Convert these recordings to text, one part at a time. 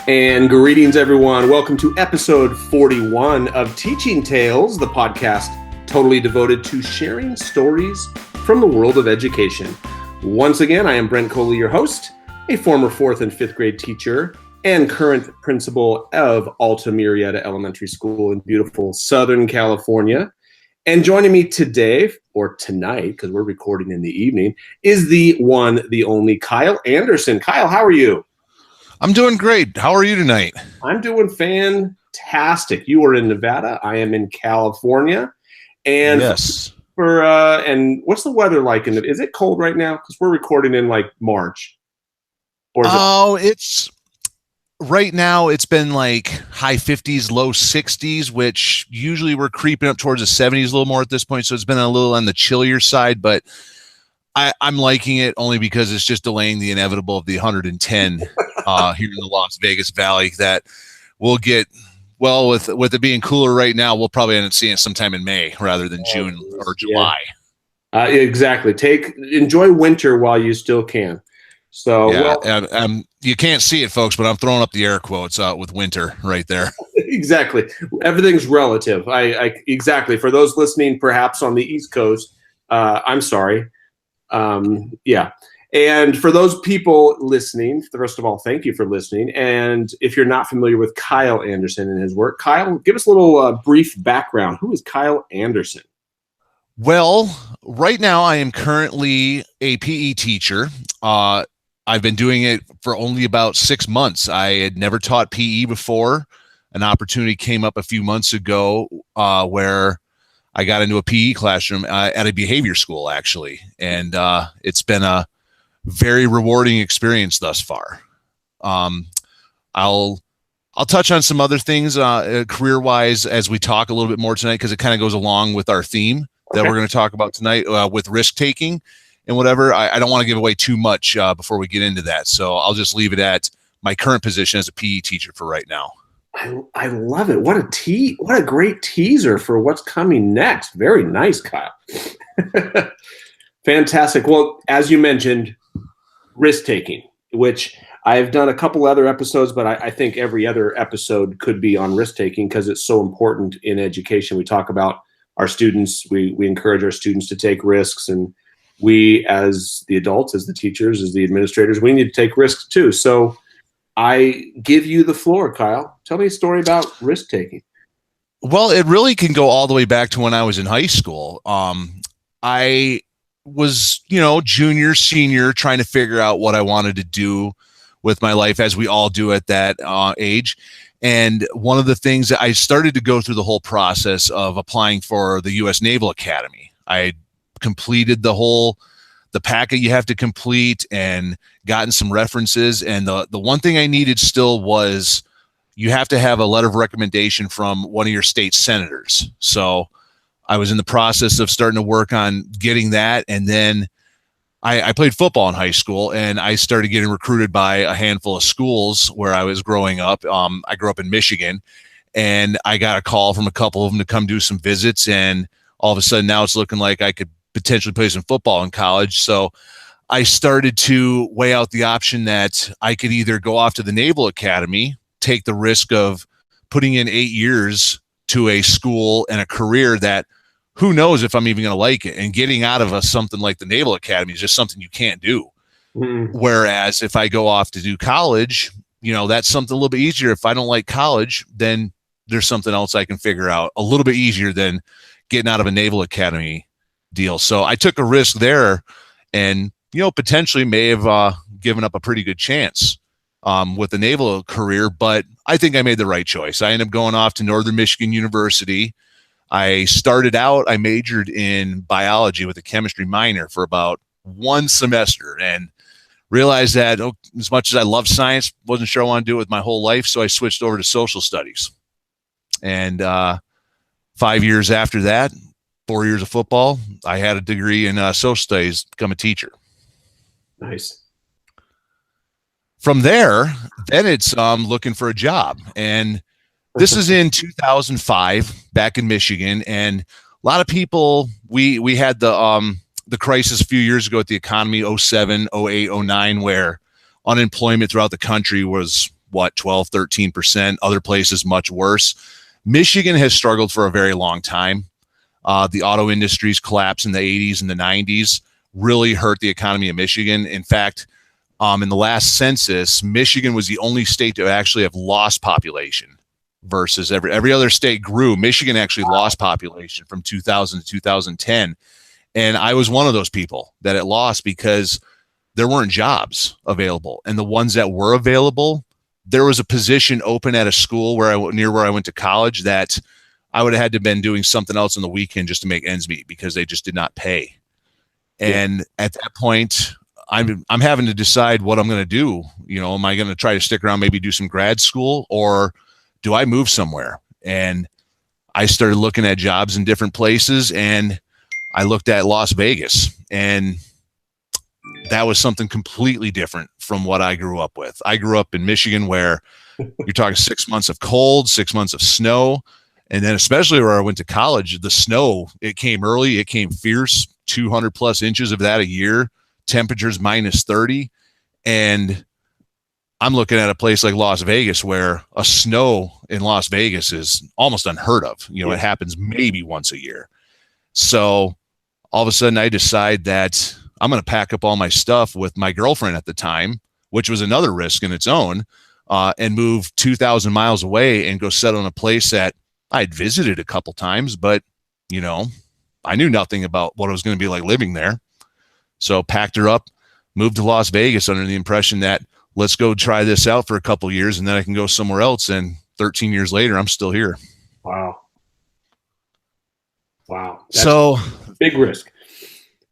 And greetings, everyone. Welcome to episode 41 of Teaching Tales, the podcast totally devoted to sharing stories from the world of education. Once again, I am Brent Coley, your host, a former 4th and 5th grade teacher and current principal of Alta Murrieta Elementary School in beautiful Southern California. And joining me today, or tonight, because we're recording in the evening, is the one, the only Kyle Anderson. Kyle, how are you? I'm doing great. How are you tonight? I'm doing fantastic. You are in Nevada. I am in California. And yes. And what's the weather like? Is it cold right now? Because we're recording in like March. It's right now. It's been like high 50s, low 60s, which usually we're creeping up towards the 70s a little more at this point. So it's been a little on the chillier side, but I'm liking it only because it's just delaying the inevitable of the 110 here in the Las Vegas Valley that we'll get. Well, with it being cooler right now, we'll probably end up seeing it sometime in May rather than June or July. Yeah. Exactly. Enjoy winter while you still can. So yeah, you can't see it, folks, but I'm throwing up the air quotes with winter right there. Exactly. Everything's relative. Exactly. For those listening, perhaps on the East Coast, I'm sorry. And for those people listening, first of all, thank you for listening. And if you're not familiar with Kyle Anderson and his work, Kyle, give us a little brief background. Who is Kyle Anderson? Well, right now I am currently a PE teacher. I've been doing it for only about 6 months. I had never taught PE before. An opportunity came up a few months ago where I got into a PE classroom at a behavior school, actually. And it's been a very rewarding experience thus far. I'll touch on some other things career-wise as we talk a little bit more tonight, because it kind of goes along with our theme that we're going to talk about tonight with risk-taking and whatever. I don't want to give away too much before we get into that. So I'll just leave it at my current position as a PE teacher for right now. I love it. What a great teaser for what's coming next. Very nice, Kyle. Fantastic. Well, as you mentioned, risk-taking, which I've done a couple other episodes, but I think every other episode could be on risk-taking because it's so important in education. We talk about our students. We encourage our students to take risks, and we as the adults, as the teachers, as the administrators, we need to take risks too. So I give you the floor, Kyle. Tell me a story about risk-taking. Well, it really can go all the way back to when I was in high school. I was, junior, senior, trying to figure out what I wanted to do with my life, as we all do at that age. And one of the things that I started to go through the whole process of applying for the U.S. Naval Academy. I completed the packet you have to complete and gotten some references. And the one thing I needed still was you have to have a letter of recommendation from one of your state senators. So I was in the process of starting to work on getting that. And then I played football in high school, and I started getting recruited by a handful of schools where I was growing up. I grew up in Michigan, and I got a call from a couple of them to come do some visits. And all of a sudden now it's looking like I could potentially play some football in college. So I started to weigh out the option that I could either go off to the Naval Academy, take the risk of putting in 8 years to a school and a career that who knows if I'm even going to like it, and getting out of something like the Naval Academy is just something you can't do. Mm-hmm. Whereas if I go off to do college, that's something a little bit easier. If I don't like college, then there's something else I can figure out a little bit easier than getting out of a Naval Academy deal. So I took a risk there, and potentially may have given up a pretty good chance with the naval career, but I think I made the right choice. I ended up going off to Northern Michigan University. I majored in biology with a chemistry minor for about 1 semester, and realized that as much as I love science, wasn't sure I want to do it with my whole life. So I switched over to social studies. And 5 years after that, 4 years of football, I had a degree in social studies, become a teacher. Nice. From there, then it's looking for a job. And this is in 2005 back in Michigan. And a lot of people, we had the crisis a few years ago at the economy, 07, 08, 09, where unemployment throughout the country was 12, 13%, other places much worse. Michigan has struggled for a very long time. The auto industry's collapse in the 80s and the 90s really hurt the economy of Michigan. In fact, in the last census, Michigan was the only state to actually have lost population versus every other state grew. Michigan actually lost population from 2000 to 2010. And I was one of those people that it lost because there weren't jobs available. And the ones that were available, there was a position open at a school near where I went to college that I would have had to been doing something else on the weekend just to make ends meet because they just did not pay. And at that point, I'm having to decide what I'm going to do. Am I going to try to stick around, maybe do some grad school, or do I move somewhere? And I started looking at jobs in different places, and I looked at Las Vegas, and that was something completely different from what I grew up with. I grew up in Michigan where you're talking 6 months of cold, 6 months of snow. And then especially where I went to college, the snow, it came early, it came fierce, 200 plus inches of that a year, temperatures minus 30. And I'm looking at a place like Las Vegas where a snow in Las Vegas is almost unheard of. It happens maybe once a year. So all of a sudden I decide that I'm going to pack up all my stuff with my girlfriend at the time, which was another risk in its own, and move 2,000 miles away and go settle in a place that I'd visited a couple times, but I knew nothing about what it was going to be like living there. So packed her up, moved to Las Vegas under the impression that let's go try this out for a couple of years and then I can go somewhere else. And 13 years later, I'm still here. Wow. That's so big risk.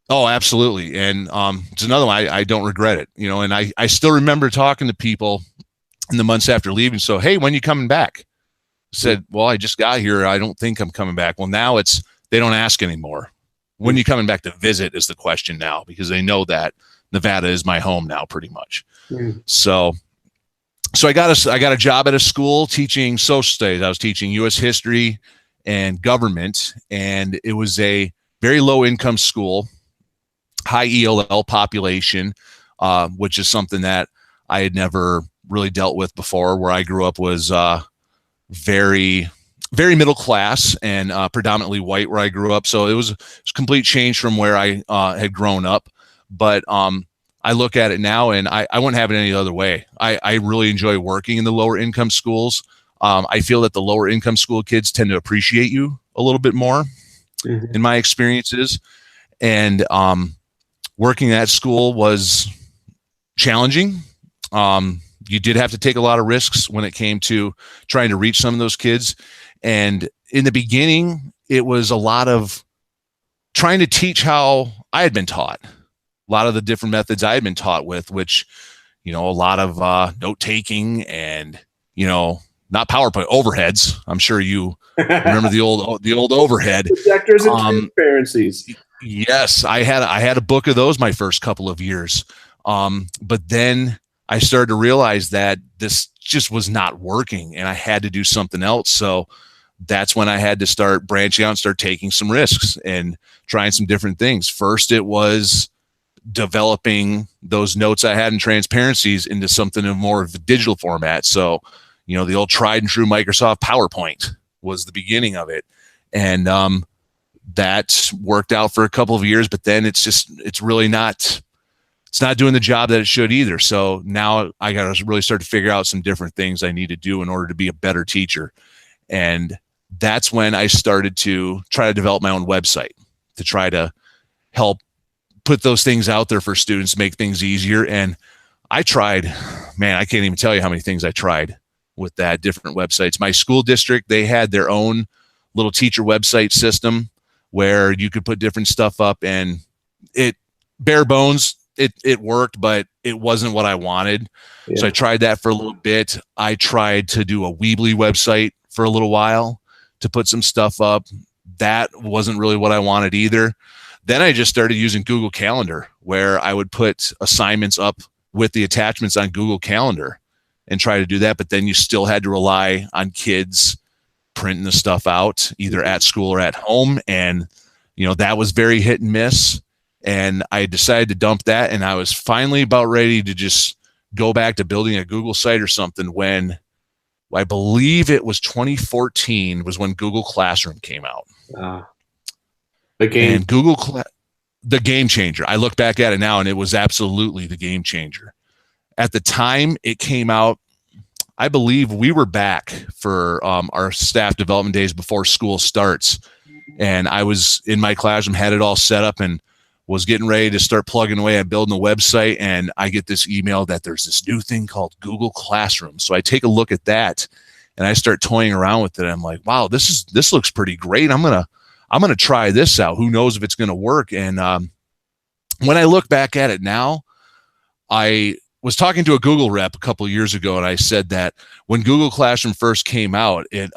Oh, absolutely. And it's another one. I don't regret it, and I still remember talking to people in the months after leaving. So, hey, when you coming back? I said, well, I just got here. I don't think I'm coming back. Well, now they don't ask anymore. When you coming back to visit is the question now, because they know that Nevada is my home now pretty much. So I got a job at a school teaching social studies. I was teaching U.S. history and government, and it was a very low income school, high ELL population, which is something that I had never really dealt with before. Where I grew up was very, very middle class and predominantly white where I grew up. So it was a complete change from where I had grown up. But I look at it now and I wouldn't have it any other way. I really enjoy working in the lower income schools. I feel that the lower income school kids tend to appreciate you a little bit more in my experiences. And working at school was challenging. You did have to take a lot of risks when it came to trying to reach some of those kids. And in the beginning, it was a lot of trying to teach how I had been taught, a lot of the different methods I had been taught with, which, a lot of note taking and, not PowerPoint, overheads. I'm sure you remember the old overhead. Projectors and transparencies. Yes, I had a book of those my first couple of years. But then I started to realize that this just was not working and I had to do something else. So that's when I had to start branching out and start taking some risks and trying some different things. First, it was developing those notes I had in transparencies into something in more of a digital format. So, the old tried and true Microsoft PowerPoint was the beginning of it. And that worked out for a couple of years, but then it's really not doing the job that it should either. So now I got to really start to figure out some different things I need to do in order to be a better teacher. And that's when I started to try to develop my own website to try to help put those things out there for students, make things easier. And I tried, man, I can't even tell you how many things I tried with that, different websites. My school district, they had their own little teacher website system where you could put different stuff up, and it bare bones, it worked, but it wasn't what I wanted. Yeah. So I tried that for a little bit. I tried to do a Weebly website for a little while to put some stuff up. That wasn't really what I wanted either. Then I just started using Google Calendar, where I would put assignments up with the attachments on Google Calendar and try to do that. But then you still had to rely on kids printing the stuff out either at school or at home. And, that was very hit and miss. And I decided to dump that. And I was finally about ready to just go back to building a Google site or something when I believe it was 2014 was when Google Classroom came out. The game changer. I look back at it now and it was absolutely the game changer. At the time it came out, I believe we were back for our staff development days before school starts. And I was in my classroom, had it all set up and was getting ready to start plugging away at building a website. And I get this email that there's this new thing called Google Classroom. So I take a look at that and I start toying around with it. I'm like, wow, this looks pretty great. I'm going to try this out. Who knows if it's going to work? And when I look back at it now, I was talking to a Google rep a couple of years ago, and I said that when Google Classroom first came out, it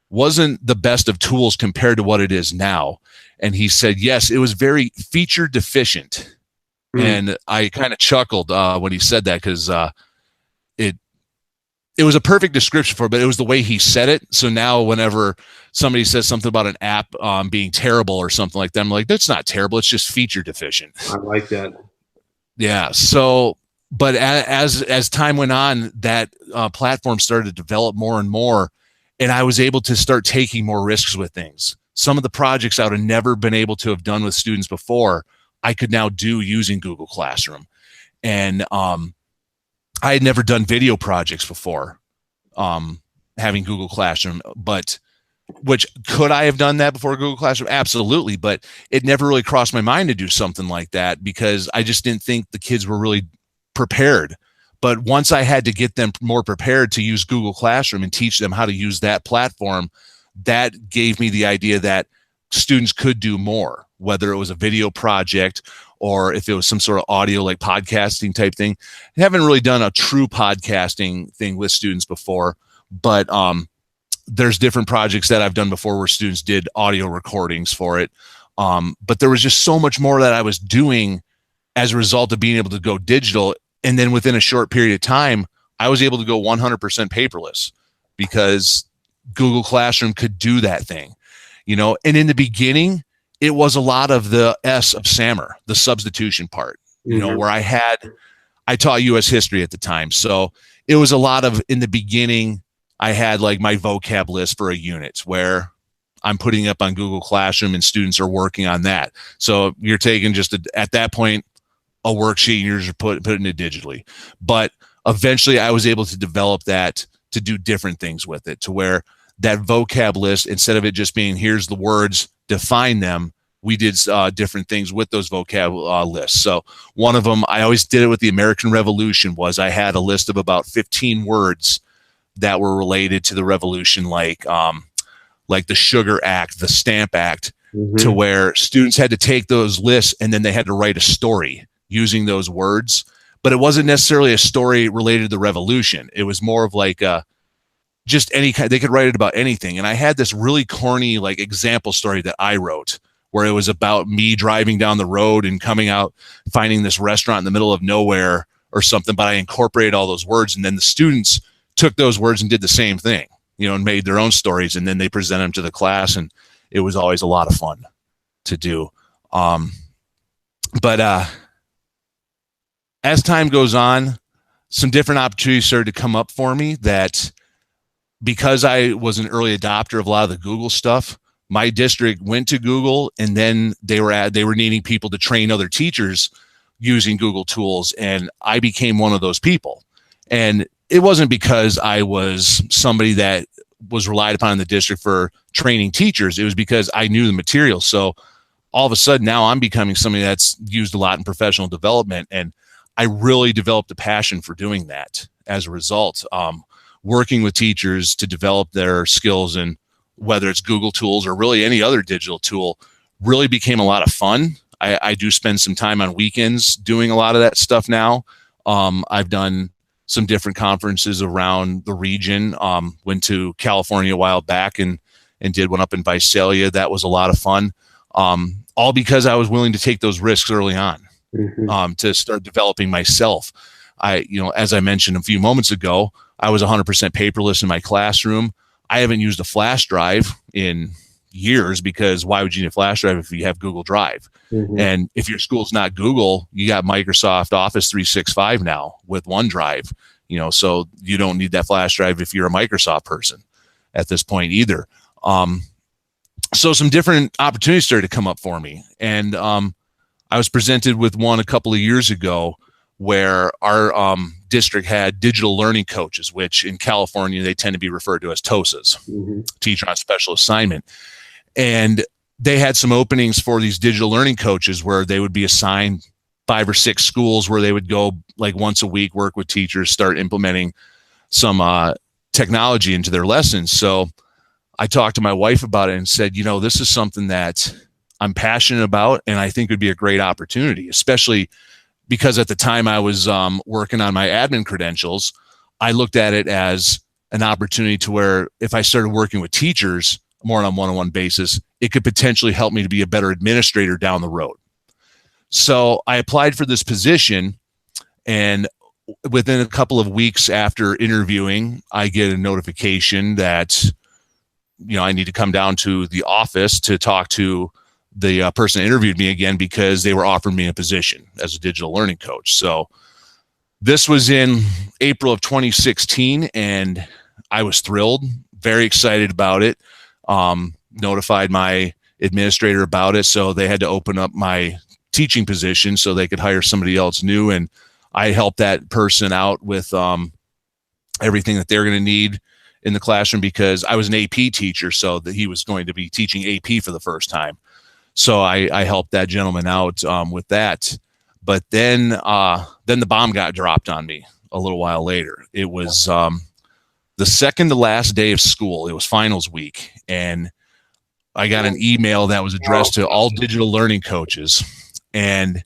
wasn't the best of tools compared to what it is now. And he said, yes, it was very feature deficient. And I kind of chuckled when he said that, because it was a perfect description for it, but it was the way he said it. So now whenever somebody says something about an app being terrible or something like that, I'm like, that's not terrible. It's just feature deficient. I like that. Yeah. So, but as time went on, that platform started to develop more and more, and I was able to start taking more risks with things. Some of the projects I would have never been able to have done with students before, I could now do using Google Classroom. And I had never done video projects before having Google Classroom, which could I have done that before Google Classroom? Absolutely. But it never really crossed my mind to do something like that because I just didn't think the kids were really prepared. But once I had to get them more prepared to use Google Classroom and teach them how to use that platform, that gave me the idea that students could do more, whether it was a video project or if it was some sort of audio like podcasting type thing. I haven't really done a true podcasting thing with students before, but there's different projects that I've done before where students did audio recordings for it. But there was just so much more that I was doing as a result of being able to go digital. And then within a short period of time, I was able to go 100% paperless because Google Classroom could do that thing, and in the beginning, it was a lot of the S of SAMR, the substitution part, where I taught US history at the time. So it was a lot of, in the beginning, I had like my vocab list for a unit where I'm putting up on Google Classroom and students are working on that. So you're taking at that point, a worksheet and you're just putting it digitally. But eventually I was able to develop that to do different things with it, to where that vocab list, instead of it just being here's the words, define them, we did different things with those vocab lists. So one of them, I always did it with the American Revolution, was I had a list of about 15 words that were related to the revolution, like the Sugar Act, the Stamp Act, to where students had to take those lists and then they had to write a story using those words. But it wasn't necessarily a story related to the revolution. It was more of like just any kind, they could write it about anything. And I had this really corny like example story that I wrote where it was about me driving down the road and coming out, finding this restaurant in the middle of nowhere or something, but I incorporated all those words. And then the students took those words and did the same thing, and made their own stories. And then they present them to the class. And it was always a lot of fun to do. But as time goes on, some different opportunities started to come up for me that, because I was an early adopter of a lot of the Google stuff, my district went to Google, and then they were needing people to train other teachers using Google tools, and I became one of those people. And it wasn't because I was somebody that was relied upon in the district for training teachers. It was because I knew the material. So all of a sudden now I'm becoming somebody that's used a lot in professional development, and I really developed a passion for doing that as a result. Working with teachers to develop their skills, and whether it's Google tools or really any other digital tool, really became a lot of fun. I do spend some time on weekends doing a lot of that stuff now. I've done some different conferences around the region. Went to California a while back and did one up in Visalia. That was a lot of fun. All because I was willing to take those risks early on, to start developing myself. As I mentioned a few moments ago, I was 100% paperless in my classroom. I haven't used a flash drive in years, because why would you need a flash drive if you have Google Drive? Mm-hmm. And if your school's not Google, you got Microsoft Office 365 now with OneDrive, so you don't need that flash drive if you're a Microsoft person at this point either. So some different opportunities started to come up for me. And I was presented with one a couple of years ago where our district had digital learning coaches, which in California, they tend to be referred to as TOSAs, Mm-hmm. teacher on special assignment. And they had some openings for these digital learning coaches where they would be assigned 5 or 6 schools where they would go like once a week, work with teachers, start implementing some technology into their lessons. So I talked to my wife about it and said, this is something that I'm passionate about, and I think would be a great opportunity, especially because at the time I was working on my admin credentials. I looked at it as an opportunity to where if I started working with teachers more on a one-on-one basis, it could potentially help me to be a better administrator down the road. So I applied for this position, and within a couple of weeks after interviewing, I get a notification that I need to come down to the office to talk to the person that interviewed me again, because they were offering me a position as a digital learning coach. So this was in April of 2016, and I was thrilled, very excited about it. Notified my administrator about it, so they had to open up my teaching position so they could hire somebody else new, and I helped that person out with everything that they're going to need in the classroom, because I was an AP teacher, so that he was going to be teaching AP for the first time. So I helped that gentleman out with that. But then the bomb got dropped on me a little while later. It was the second to last day of school. It was finals week, and I got an email that was addressed to all digital learning coaches, and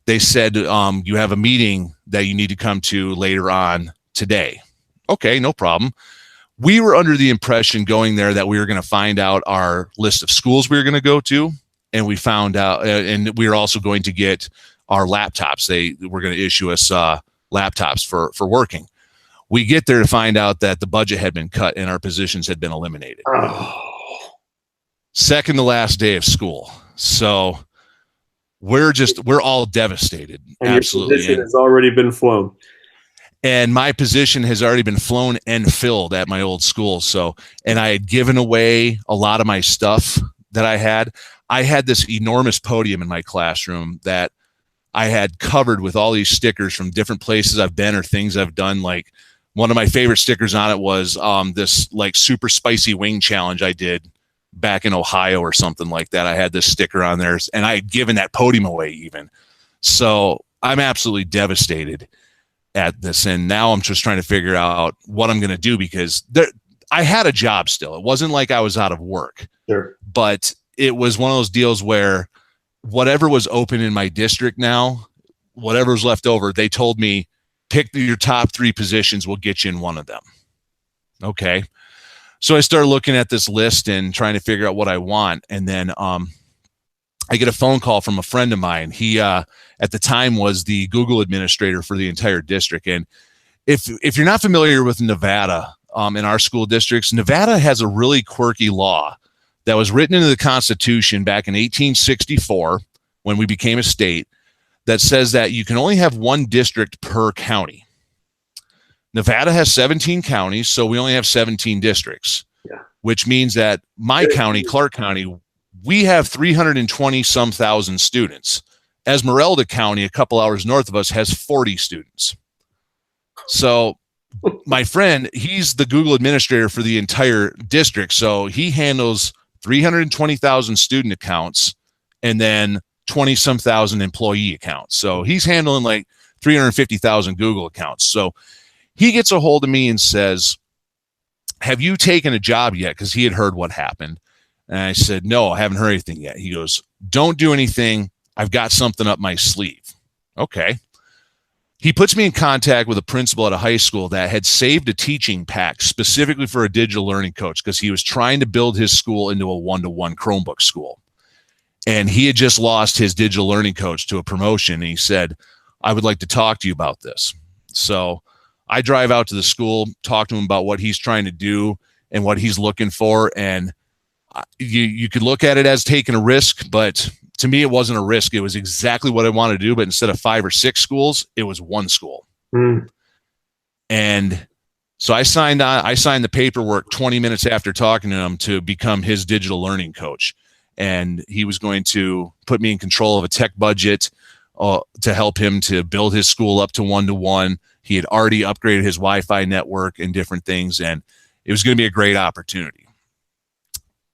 they said, you have a meeting that you need to come to later on today. Okay, no problem. We were under the impression going there that we were going to find out our list of schools we were going to go to. And we found out, and we were also going to get our laptops. They were going to issue us laptops for working. We get there to find out that the budget had been cut and our positions had been eliminated. Oh. Second to last day of school. So we're all devastated. And absolutely. Your position has already been flown. And my position has already been flown and filled at my old school. So, and I had given away a lot of my stuff that I had. I had this enormous podium in my classroom that I had covered with all these stickers from different places I've been or things I've done. Like one of my favorite stickers on it was this like super spicy wing challenge I did back in Ohio or something like that. I had this sticker on there, and I had given that podium away even. So I'm absolutely devastated at this, and now I'm just trying to figure out what I'm going to do, because I had a job still. It wasn't like I was out of work. Sure. But it was one of those deals where whatever was open in my district now, whatever was left over, they told me, pick your top 3 positions, we'll get you in one of them. Okay. So I started looking at this list and trying to figure out what I want. And then I get a phone call from a friend of mine. He at the time was the Google administrator for the entire district. And if you're not familiar with Nevada, in our school districts, Nevada has a really quirky law that was written into the Constitution back in 1864 when we became a state, that says that you can only have one district per county. Nevada has 17 counties, so we only have 17 districts, which means that my county, Clark County, we have 320 some thousand students. Esmeralda County, a couple hours north of us, has 40 students. So my friend, he's the Google administrator for the entire district. So he handles 320,000 student accounts and then 20 some thousand employee accounts. So he's handling like 350,000 Google accounts. So he gets a hold of me and says, have you taken a job yet? Because he had heard what happened. And I said, no, I haven't heard anything yet. He goes, don't do anything. I've got something up my sleeve. Okay. He puts me in contact with a principal at a high school that had saved a teaching pack specifically for a digital learning coach, because he was trying to build his school into a one-to-one Chromebook school. And he had just lost his digital learning coach to a promotion. And he said, I would like to talk to you about this. So I drive out to the school, talk to him about what he's trying to do and what he's looking for. And You could look at it as taking a risk, but to me, it wasn't a risk. It was exactly what I wanted to do. But instead of 5 or 6 schools, it was one school. And so I signed the paperwork 20 minutes after talking to him to become his digital learning coach. And he was going to put me in control of a tech budget to help him to build his school up to 1-to-1. He had already upgraded his Wi-Fi network and different things, and it was going to be a great opportunity.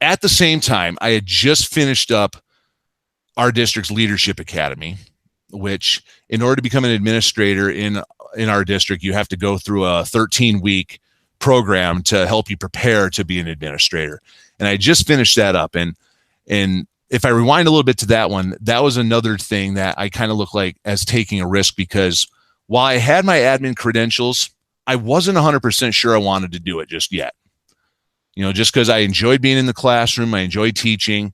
At the same time, I had just finished up our district's leadership academy, which in order to become an administrator in our district, you have to go through a 13-week program to help you prepare to be an administrator. And I just finished that up. And if I rewind a little bit to that one, that was another thing that I kind of look like as taking a risk, because while I had my admin credentials, I wasn't 100% sure I wanted to do it just yet. Just because I enjoyed being in the classroom, I enjoyed teaching.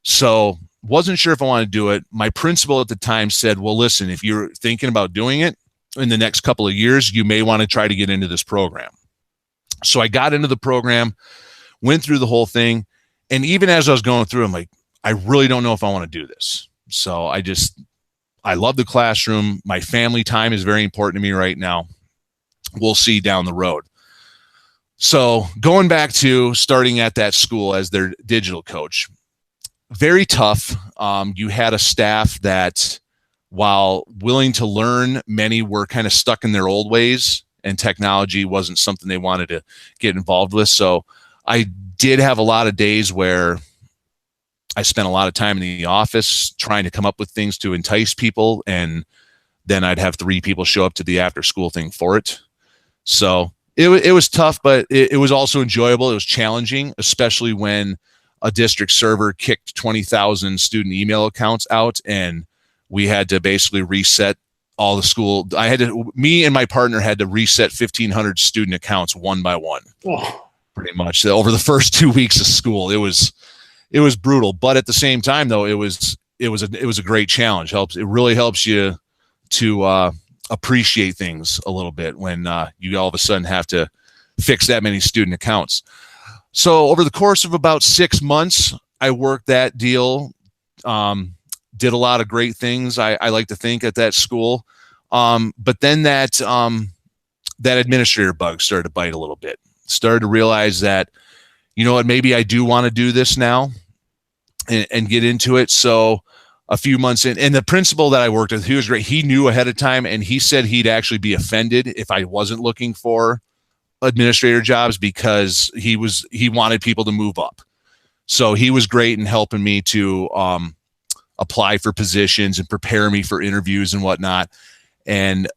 So wasn't sure if I wanted to do it. My principal at the time said, well, listen, if you're thinking about doing it in the next couple of years, you may want to try to get into this program. So I got into the program, went through the whole thing. And even as I was going through, I'm like, I really don't know if I want to do this. So I love the classroom. My family time is very important to me right now. We'll see down the road. So going back to starting at that school as their digital coach, very tough. You had a staff that, while willing to learn, many were kind of stuck in their old ways, and technology wasn't something they wanted to get involved with. So I did have a lot of days where I spent a lot of time in the office trying to come up with things to entice people, and then I'd have 3 people show up to the after school thing for it. So it was tough, but it was also enjoyable. It was challenging, especially when a district server kicked 20,000 student email accounts out, and we had to basically reset all the school. Me and my partner had to reset 1,500 student accounts one by one, pretty much over the first 2 weeks of school. It was brutal, but at the same time, though, it was a great challenge. It really helps you to appreciate things a little bit when you all of a sudden have to fix that many student accounts. So over the course of about 6 months, I worked that deal, did a lot of great things, I like to think, at that school. But then that administrator bug started to bite a little bit. Started to realize that, maybe I do want to do this now and get into it. So a few months in, and the principal that I worked with, he was great. He knew ahead of time, and he said he'd actually be offended if I wasn't looking for administrator jobs, because he wanted people to move up. So he was great in helping me to apply for positions and prepare me for interviews and whatnot. And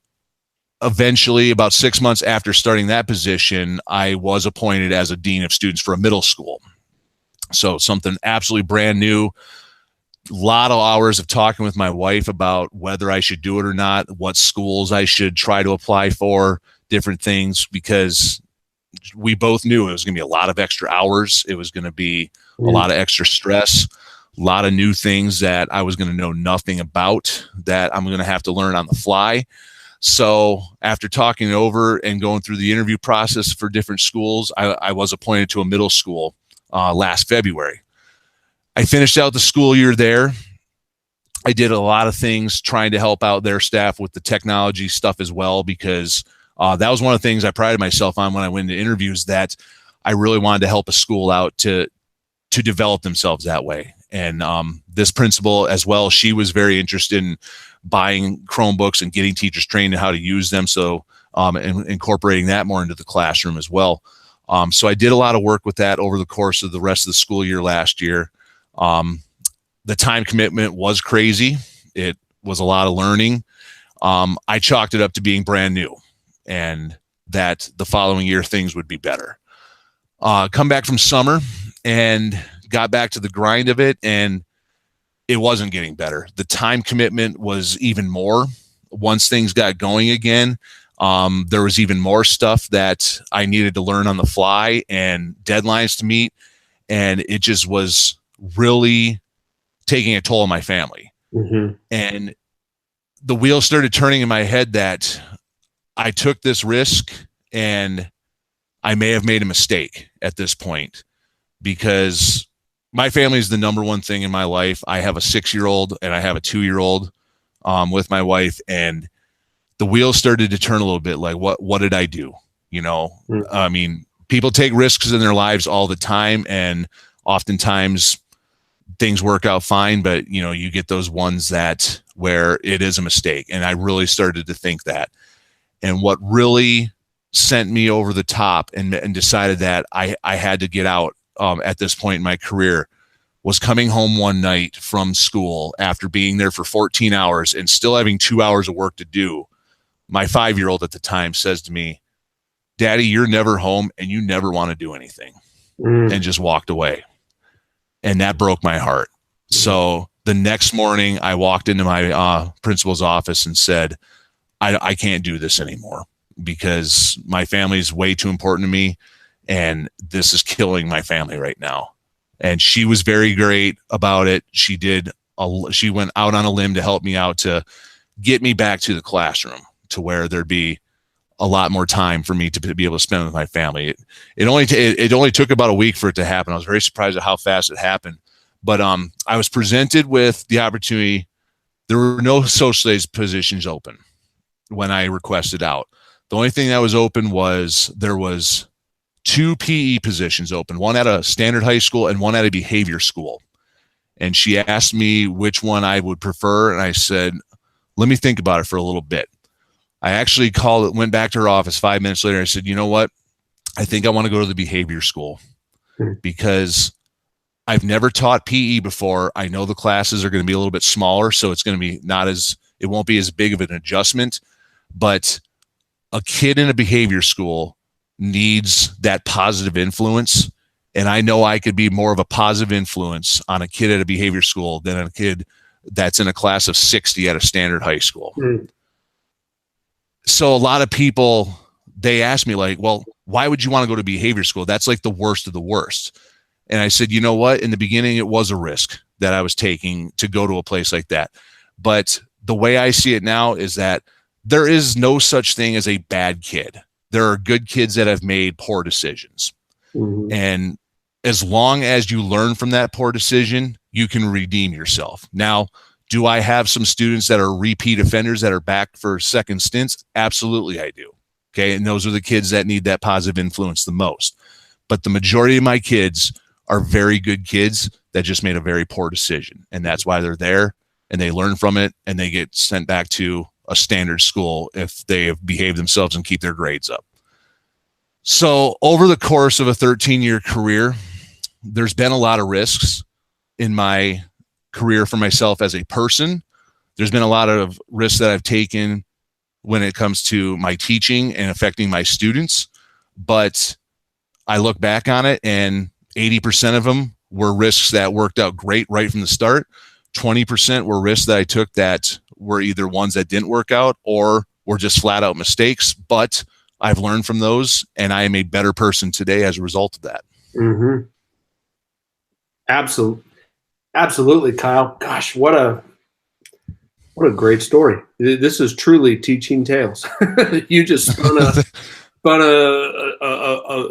eventually, about 6 months after starting that position, I was appointed as a dean of students for a middle school. So something absolutely brand new. A lot of hours of talking with my wife about whether I should do it or not, what schools I should try to apply for, different things, because we both knew it was going to be a lot of extra hours. It was going to be a lot of extra stress, a lot of new things that I was going to know nothing about, that I'm going to have to learn on the fly. So after talking it over and going through the interview process for different schools, I was appointed to a middle school last February. I finished out the school year there. I did a lot of things trying to help out their staff with the technology stuff as well, because that was one of the things I prided myself on when I went into interviews, that I really wanted to help a school out to develop themselves that way. And this principal as well, she was very interested in buying Chromebooks and getting teachers trained in how to use them. So and incorporating that more into the classroom as well. So I did a lot of work with that over the course of the rest of the school year last year. The time commitment was crazy. It was a lot of learning. I chalked it up to being brand new, and that the following year things would be better. Come back from summer and got back to the grind of it, and it wasn't getting better. The time commitment was even more. Once things got going again, there was even more stuff that I needed to learn on the fly and deadlines to meet, and it just was really taking a toll on my family. And the wheels started turning in my head that I took this risk and I may have made a mistake at this point, because my family is the number one thing in my life. I have a 6-year-old and I have a 2-year-old with my wife, and the wheels started to turn a little bit. Like, what did I do? I mean, people take risks in their lives all the time, and oftentimes things work out fine, but you get those ones that where it is a mistake. And I really started to think that. And what really sent me over the top and decided that I had to get out at this point in my career was coming home one night from school after being there for 14 hours and still having 2 hours of work to do. My 5-year-old at the time says to me, "Daddy, you're never home and you never want to do anything," and just walked away. And that broke my heart. So the next morning I walked into my principal's office and said, I can't do this anymore because my family is way too important to me. And this is killing my family right now. And she was very great about it. She went out on a limb to help me out to get me back to the classroom to where there'd be a lot more time for me to be able to spend with my family. It only took about a week for it to happen. I was very surprised at how fast it happened. But I was presented with the opportunity. There were no social studies positions open when I requested out. The only thing that was open was there was 2 PE positions open, one at a standard high school and one at a behavior school. And she asked me which one I would prefer. And I said, let me think about it for a little bit. I actually went back to her office 5 minutes later. I said, you know what? I think I want to go to the behavior school because I've never taught PE before. I know the classes are going to be a little bit smaller, so it's going to be it won't be as big of an adjustment, but a kid in a behavior school needs that positive influence. And I know I could be more of a positive influence on a kid at a behavior school than a kid that's in a class of 60 at a standard high school. So a lot of people, they ask me like, well, why would you want to go to behavior school? That's like the worst of the worst. And I said, you know what? In the beginning, it was a risk that I was taking to go to a place like that. But the way I see it now is that there is no such thing as a bad kid. There are good kids that have made poor decisions. And as long as you learn from that poor decision, you can redeem yourself. Now, do I have some students that are repeat offenders that are back for second stints? Absolutely, I do. Okay. And those are the kids that need that positive influence the most. But the majority of my kids are very good kids that just made a very poor decision. And that's why they're there and they learn from it and they get sent back to a standard school if they have behaved themselves and keep their grades up. So over the course of a 13-year career, there's been a lot of risks in my career for myself as a person. There's been a lot of risks that I've taken when it comes to my teaching and affecting my students. But I look back on it and 80% of them were risks that worked out great right from the start. 20% were risks that I took that were either ones that didn't work out or were just flat out mistakes. But I've learned from those and I am a better person today as a result of that. Absolutely, Kyle. Gosh, what a great story. This is truly teaching tales. You just spun a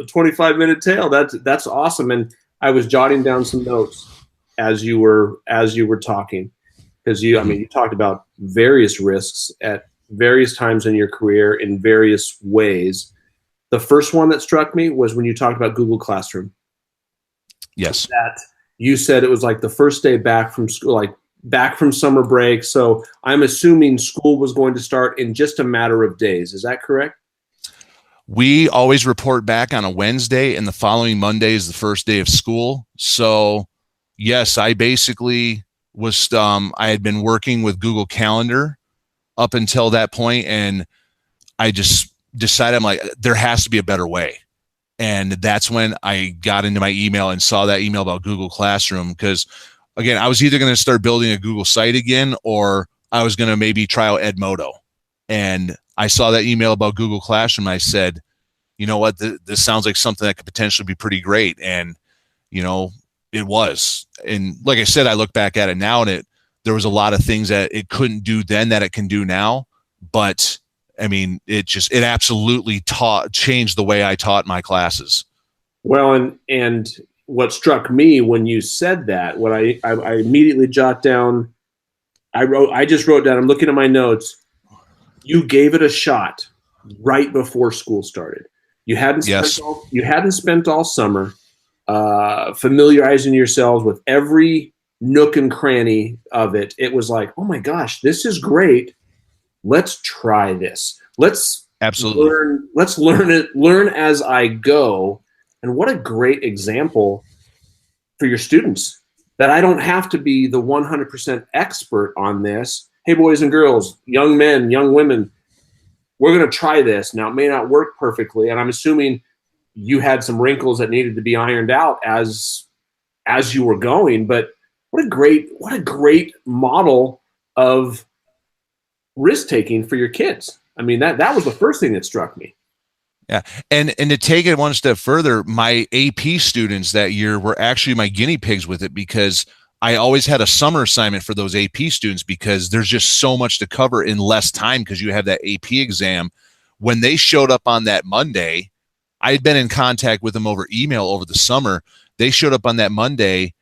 25-minute tale. That's awesome. And I was jotting down some notes as you were talking, because you talked about various risks at various times in your career in various ways. The first one that struck me was when you talked about Google Classroom. Yes. That you said it was like the first day back from school, like back from summer break. So I'm assuming school was going to start in just a matter of days. Is that correct? We always report back on a Wednesday and the following Monday is the first day of school. So yes, I basically was, I had been working with Google Calendar up until that point, and I just decided, I'm like, there has to be a better way. And that's when I got into my email and saw that email about Google Classroom, because again, I was either going to start building a Google site again, or I was going to maybe try out Edmodo. And I saw that email about Google Classroom. I said, you know what, this sounds like something that could potentially be pretty great. And, it was. And like I said, I look back at it now and there was a lot of things that it couldn't do then that it can do now. But it absolutely changed the way I taught my classes. Well, and what struck me when you said that, what I immediately jot down, I just wrote down, I'm looking at my notes. You gave it a shot right before school started. You hadn't spent Yes. all summer familiarizing yourselves with every nook and cranny of it. It was like, oh my gosh, this is great. Let's try this. Let's Absolutely. learn as I go. And what a great example for your students, that I don't have to be the 100% expert on this. Hey, boys and girls, young men, young women, we're going to try this. Now, it may not work perfectly, and I'm assuming you had some wrinkles that needed to be ironed out as you were going. But what a great model of risk taking for your kids. I mean, that was the first thing that struck me. Yeah. And to take it one step further, my AP students that year were actually my guinea pigs with it, because I always had a summer assignment for those AP students, because there's just so much to cover in less time because you have that AP exam. When they showed up on that Monday, I had been in contact with them over email over the summer. They showed up on that Monday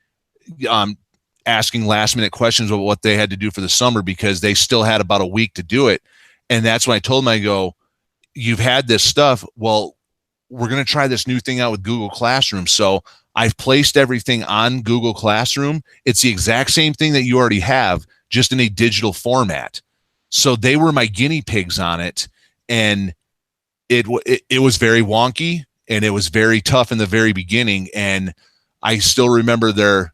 asking last minute questions about what they had to do for the summer because they still had about a week to do it. And that's when I told them, I go, you've had this stuff. Well, we're going to try this new thing out with Google Classroom. So I've placed everything on Google Classroom. It's the exact same thing that you already have, just in a digital format. So they were my guinea pigs on it. And it was very wonky and it was very tough in the very beginning. And I still remember the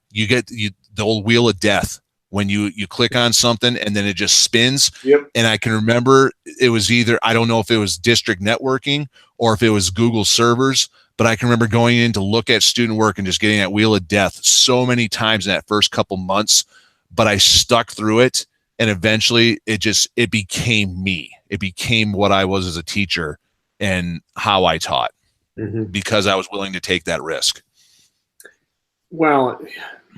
old wheel of death when you click on something and then it just spins. Yep. And I can remember it was either, I don't know if it was district networking or if it was Google servers, but I can remember going in to look at student work and just getting that wheel of death so many times in that first couple months, but I stuck through it. And eventually it became me. It became what I was as a teacher and how I taught, because I was willing to take that risk. Well,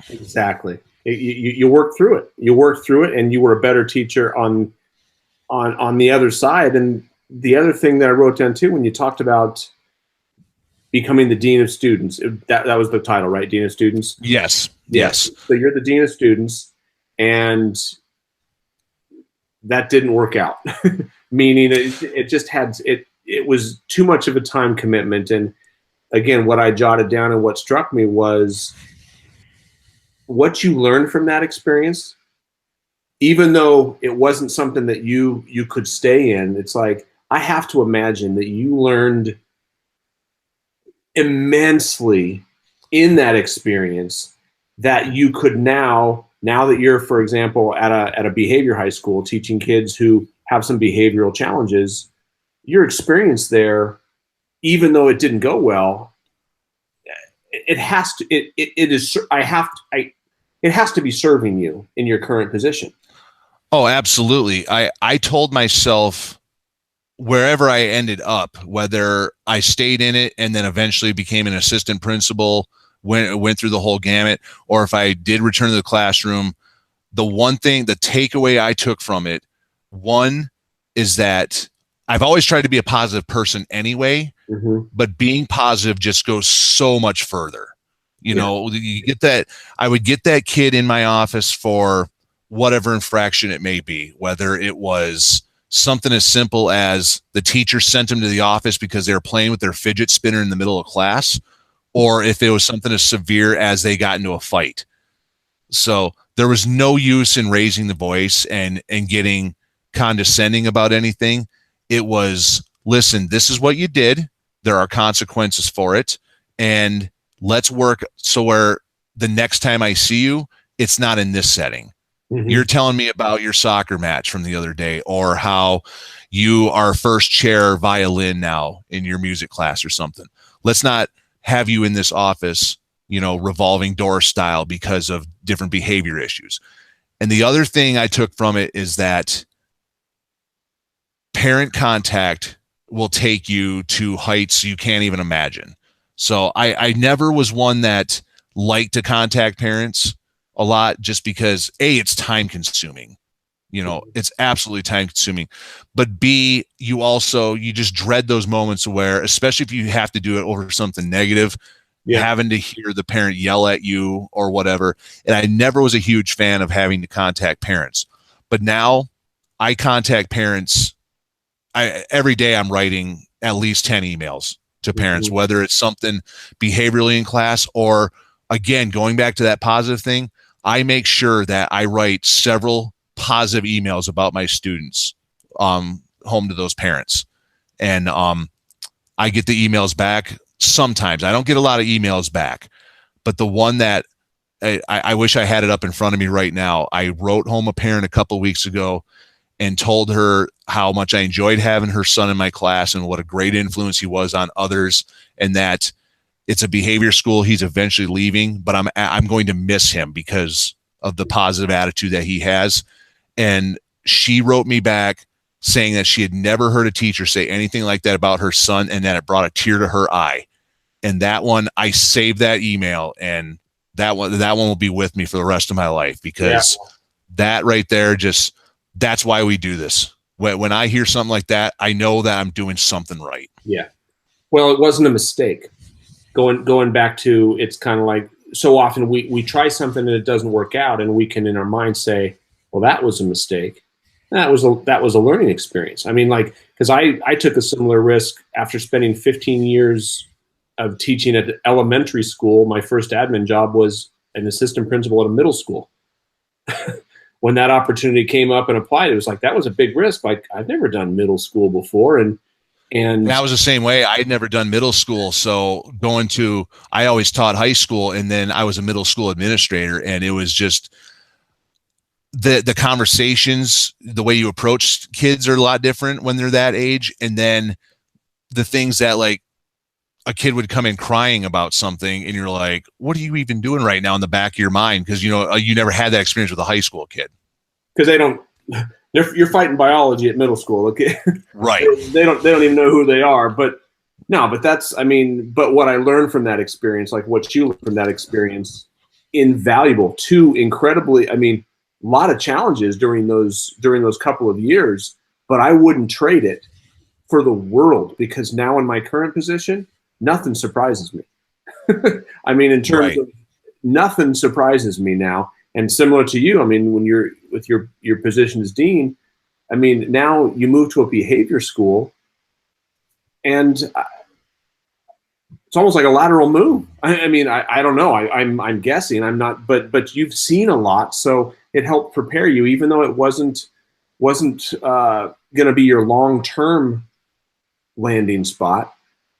exactly. You worked through it. You worked through it, and you were a better teacher on the other side. And the other thing that I wrote down too, when you talked about becoming the dean of students, that was the title, right? Dean of students. Yes. Yes. So you're the dean of students, and that didn't work out. Meaning it just had it was too much of a time commitment. And again, what I jotted down and what struck me was what you learned from that experience, even though it wasn't something that you could stay in. It's like, I have to imagine that you learned immensely in that experience that you could now that you're, for example, at a behavior high school teaching kids who have some behavioral challenges, your experience there, even though it didn't go well, it has to be serving you in your current position. Oh, absolutely. I told myself, wherever I ended up, whether I stayed in it and then eventually became an assistant principal, went through the whole gamut, or if I did return to the classroom, the takeaway I took from it, one, is that I've always tried to be a positive person anyway, but being positive just goes so much further. You know, you get that. I would get that kid in my office for whatever infraction it may be, whether it was something as simple as the teacher sent them to the office because they were playing with their fidget spinner in the middle of class, or if it was something as severe as they got into a fight. So there was no use in raising the voice and getting condescending about anything. It was, listen, this is what you did. There are consequences for it. And let's work so where the next time I see you, it's not in this setting. You're telling me about your soccer match from the other day, or how you are first chair violin now in your music class or something. Let's not have you in this office, revolving door style because of different behavior issues. And the other thing I took from it is that parent contact will take you to heights you can't even imagine. So I never was one that liked to contact parents a lot, just because A, it's time consuming. It's absolutely time consuming. But B, you just dread those moments where, especially if you have to do it over something negative, having to hear the parent yell at you or whatever. And I never was a huge fan of having to contact parents. But now I contact parents. Every day I'm writing at least 10 emails to parents, whether it's something behaviorally in class or, again, going back to that positive thing, I make sure that I write several positive emails about my students home to those parents. And I get the emails back sometimes. I don't get a lot of emails back, but the one that I wish I had it up in front of me right now, I wrote home a parent a couple of weeks ago and told her how much I enjoyed having her son in my class and what a great influence he was on others, and that it's a behavior school. He's eventually leaving, but I'm going to miss him because of the positive attitude that he has. And she wrote me back saying that she had never heard a teacher say anything like that about her son, and that it brought a tear to her eye. And that one, I saved that email, and that one will be with me for the rest of my life, because that right there, that's why we do this. When I hear something like that, I know that I'm doing something right. Yeah. Well, it wasn't a mistake. Going back to, it's kind of like, so often we try something and it doesn't work out, and we can in our mind say, well, that was a mistake. That was a learning experience. I mean, like, because I took a similar risk after spending 15 years of teaching at elementary school. My first admin job was an assistant principal at a middle school. When that opportunity came up and applied, it was like, that was a big risk. Like, I've never done middle school before. And that was the same way. I had never done middle school. So I always taught high school, and then I was a middle school administrator, and it was just the conversations, the way you approach kids are a lot different when they're that age. And then the things that, like, a kid would come in crying about something, and you're like, what are you even doing right now in the back of your mind? Because, you never had that experience with a high school kid. Because you're fighting biology at middle school. Okay? Right. They don't even know who they are. But but what I learned from that experience, like what you learned from that experience, invaluable, incredibly, a lot of challenges during those couple of years, but I wouldn't trade it for the world, because now in my current position, nothing surprises me. In terms of, nothing surprises me now. And similar to you, when you're with your position as dean, now you move to a behavior school, and it's almost like a lateral move. I don't know. I'm guessing. I'm not, but you've seen a lot, so it helped prepare you, even though it wasn't going to be your long-term landing spot.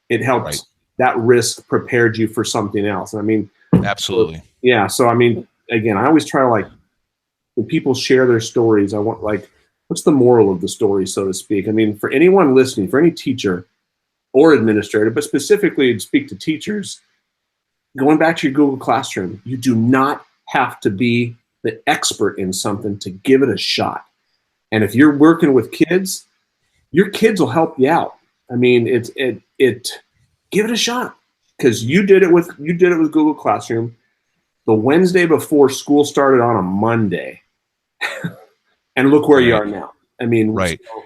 It helped. Right. That risk prepared you for something else. Absolutely. Yeah. So, again, I always try to, like, when people share their stories, I want, like, what's the moral of the story, so to speak? For anyone listening, for any teacher or administrator, but specifically to speak to teachers, going back to your Google Classroom, you do not have to be the expert in something to give it a shot. And if you're working with kids, your kids will help you out. Give it a shot, because you did it with Google Classroom the Wednesday before school started on a Monday, and look where you are now. Right. So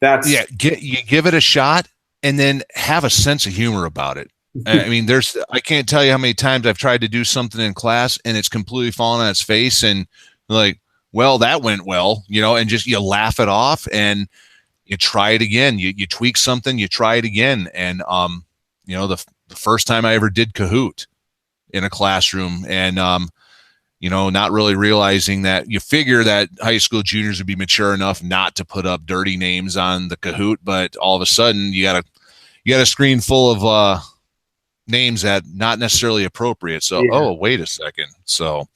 that's you give it a shot, and then have a sense of humor about it. I can't tell you how many times I've tried to do something in class and it's completely fallen on its face, and like, well, that went well, and just, you laugh it off and you try it again. You tweak something, you try it again. And, the first time I ever did Kahoot in a classroom, and, not really realizing that, you figure that high school juniors would be mature enough not to put up dirty names on the Kahoot, but all of a sudden you got a screen full of, names that not necessarily appropriate. So, Oh, wait a second. So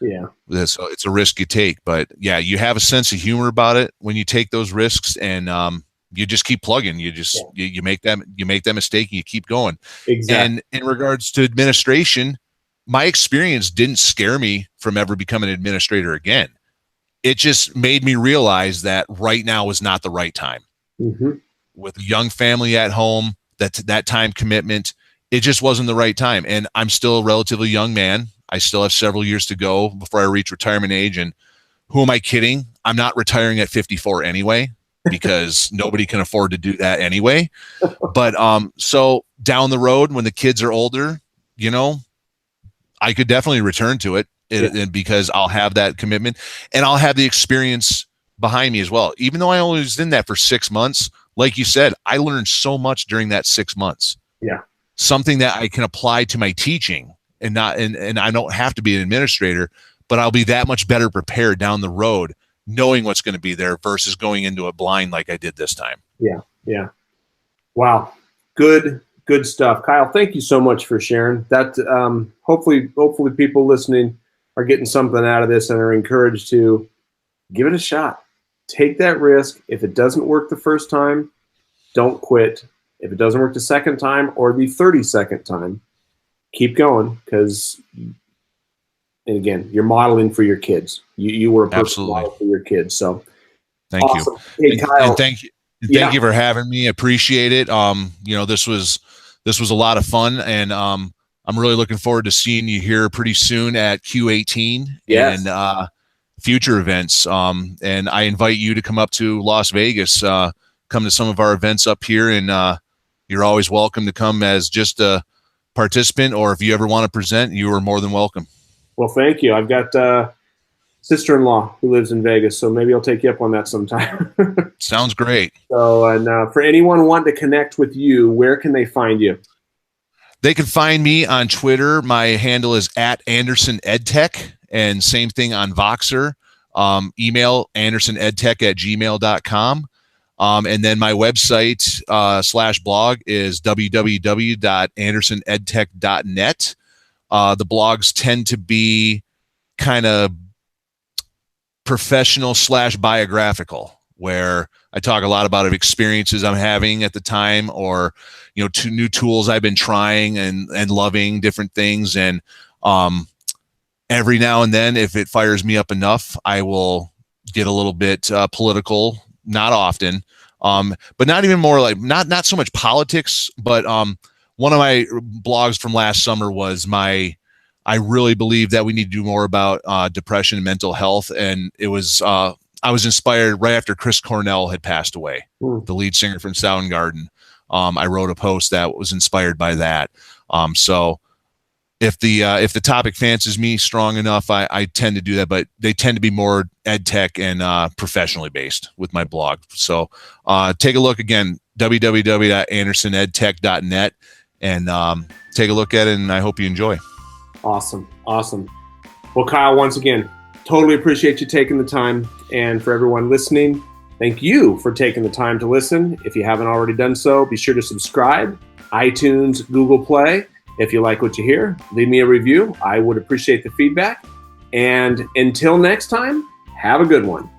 it's a risk you take, but you have a sense of humor about it when you take those risks, and, you just keep plugging. You make that mistake and you keep going. Exactly. And in regards to administration, my experience didn't scare me from ever becoming an administrator again. It just made me realize that right now was not the right time. Mm-hmm. With a young family at home, that time commitment, it just wasn't the right time. And I'm still a relatively young man. I still have several years to go before I reach retirement age. And who am I kidding? I'm not retiring at 54 anyway, because nobody can afford to do that anyway. But so down the road, when the kids are older, I could definitely return to it, because I'll have that commitment and I'll have the experience behind me as well. Even though I only was in that for 6 months, like you said, I learned so much during that 6 months. Yeah. Something that I can apply to my teaching, and I don't have to be an administrator, but I'll be that much better prepared down the road, knowing what's going to be there versus going into it blind like I did this time. Yeah. Yeah. Wow. Good stuff. Kyle, thank you so much for sharing that. Hopefully people listening are getting something out of this and are encouraged to give it a shot. Take that risk. If it doesn't work the first time, don't quit. If it doesn't work the second time or the 32nd time, keep going, because, and again, you're modeling for your kids. You were a person model for your kids. So thank awesome. you. Hey, Kyle. And thank you. Thank you for having me. Appreciate it. This was a lot of fun, and I'm really looking forward to seeing you here pretty soon at Q18 and future events. And I invite you to come up to Las Vegas, come to some of our events up here, and you're always welcome to come as just a participant, or if you ever want to present, you are more than welcome. Well, thank you. I've got sister-in-law who lives in Vegas, so maybe I'll take you up on that sometime. Sounds great. So, and for anyone wanting to connect with you, where can they find you? They can find me on Twitter. My handle is @AndersonEdTech, and same thing on Voxer. Email andersonedtech@gmail.com. And then my website /blog is www.andersonedtech.net. The blogs tend to be kind of professional /biographical, where I talk a lot about experiences I'm having at the time, or new tools I've been trying and loving different things. And every now and then, if it fires me up enough, I will get a little bit political. Not often, but not even more like not so much politics. But one of my blogs from last summer was I really believe that we need to do more about depression and mental health. And it was, I was inspired right after Chris Cornell had passed away, the lead singer from Soundgarden. I wrote a post that was inspired by that. So if the topic fancies me strong enough, I tend to do that, but they tend to be more ed tech and professionally based with my blog. So take a look again, www.andersonedtech.net, and take a look at it, and I hope you enjoy. Awesome. Well, Kyle, once again, totally appreciate you taking the time. And for everyone listening, thank you for taking the time to listen. If you haven't already done so, be sure to subscribe, iTunes, Google Play. If you like what you hear, leave me a review. I would appreciate the feedback. And until next time, have a good one.